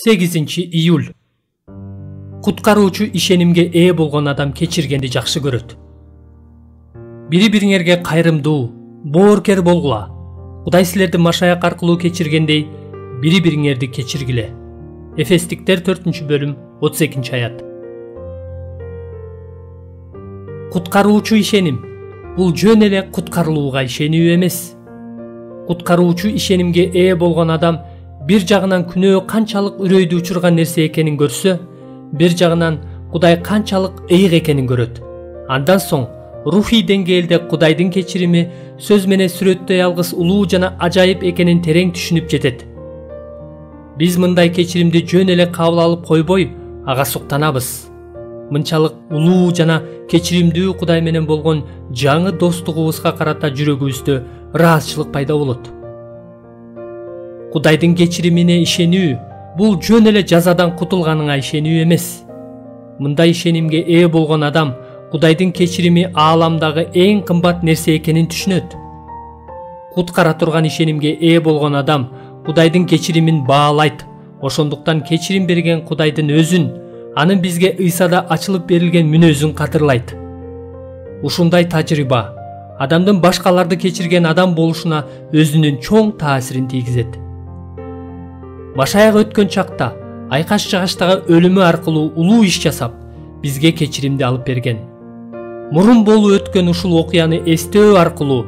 8-июль. Куткаруучу ишенимге ээ болгон адам кечиргенди жакшы көрөт. Бири-бириңерге кайрымдуу, бооркер болгула. Кудай силерди машаяк аркылуу кечиргендей, бири-бириңерди кечиргиле. Эфестиктер 4-бөлүм 32-аят. Куткаруучу ишеним бул жөн эле куткарылууга ишенүү эмес. Куткаруучу ишенимге ээ болгон адам бир жагынан күнөө канчалык үрөйдү учурган нерсе экенин көрсө, бир жагынан Кудай канчалык ыйык экенин көрөт. Андан соң рухий деңгээлде Кудайдын кечирими сөз менен сүрөттөй алгыс улуу жана ажайып экенин терең түшүнүп жетет. Биз мындай кечиримди жөн эле кабыл алып койбой, ага суктанабыз. Мынчалык улуу жана кечиримдүү Кудай менен болгон жаңы достугубузга карата жүрөгүбүздө ыраазычылык пайда болот. Кудайдын кечиримине ишенүү бул жөн эле жазадан кутулганыңа ишенүү эмес. Мындай ишенимге ээ болгон адам Кудайдын кечирими ааламдагы эң кымбат нерсе экенин түшүнөт. Куткара турган ишенимге ээ болгон адам Кудайдын кечиримин баалайт. Ошондуктан кечирим берген Кудайдын өзүн, анын бизге Ыйсада ачылып берилген мүнөзүн кадырлайт. Ушундай тажрыйба адамдын башкаларды кечирген адам болушуна өзүнүн чоң таасирин тийгизет. Машаяк өткөн чакта айкаш жагачтагы өлүмү аркылуу улуу иш жасап, бизге кечиримди алып берген. Мурун болуп өткөн ушул окуяны эстөө аркылуу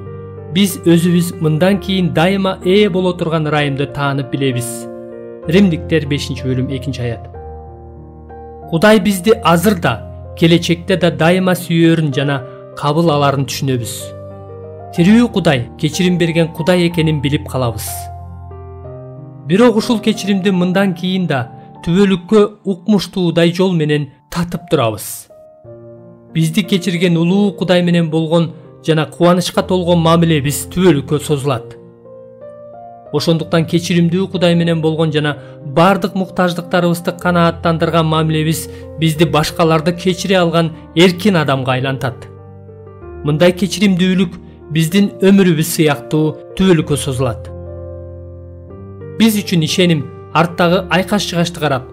биз өзүбүз мындан кийин дайыма ээ боло турган ырайымды таанып билебиз. Римдиктер 5-бөлүм 2-аят. Кудай бизди азыр да, келечекте да дайыма сүйөөрүн жана кабыл аларын түшүнөбүз. Тирүү Кудай, кечирим берген Кудай экенин билип калабыз. Бирок ушул кечиримди мындан кийин да түбөлүккө укмуштуудай жол менен татып турабыз. Бизди кечирген улуу Кудай менен болгон жана кубанычка толгон мамилебиз түбөлүккө созулат. Ошондуктан кечиримдүү Кудай менен болгон жана бардык муктаждыктарыбызды канааттандырган мамилебиз бизди башкаларды кечире алган эркин адамга айлантат. Мындай кечиримдүүлүк биздин өмүрүбүз сыяктуу түбөлүккө созулат. Биз үчүн ишеним арттагы айкаш жыгачты карап,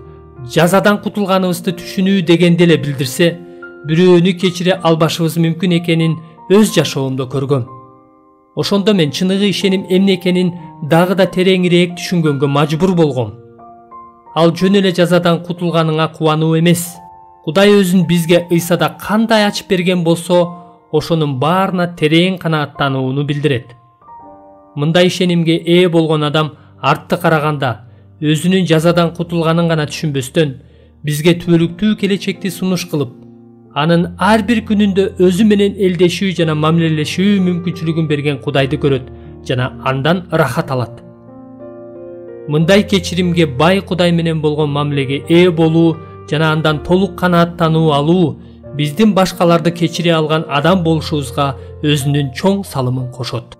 жазадан кутулганыбызды түшүнүү дегенди эле билдирсе, бирөөнү кечире албашыбыз мүмкүн экенин өз жашоомдо көргөм. Ошондо мен чыныгы ишеним эмне экенин дагы да тереңирээк түшүнгөнгө мажбур болгом. Ал жөн эле жазадан кутулганыңа кубануу эмес. Кудай өзүн бизге Ыйсада кандай ачып берген болсо, ошонун баарына терең канааттанууну билдирет. Мындай ишенимге ээ болгон адам артты караганда өзүнүн жазадан кутулганын гана түшүнбөстөн, бизге түбөлүктүү келечекти сунуш кылып, анын ар бир күнүндө өзү менен элдешүү жана мамилелешүү мүмкүнчүлүгүн берген Кудайды көрөт жана андан ырахат алат. Мындай кечиримге бай Кудай менен болгон мамилеге ээ болуу жана андан толук канааттануу алуу биздин башкаларды кечире алган адам болушубузга өзүнүн чоң салымын кошот.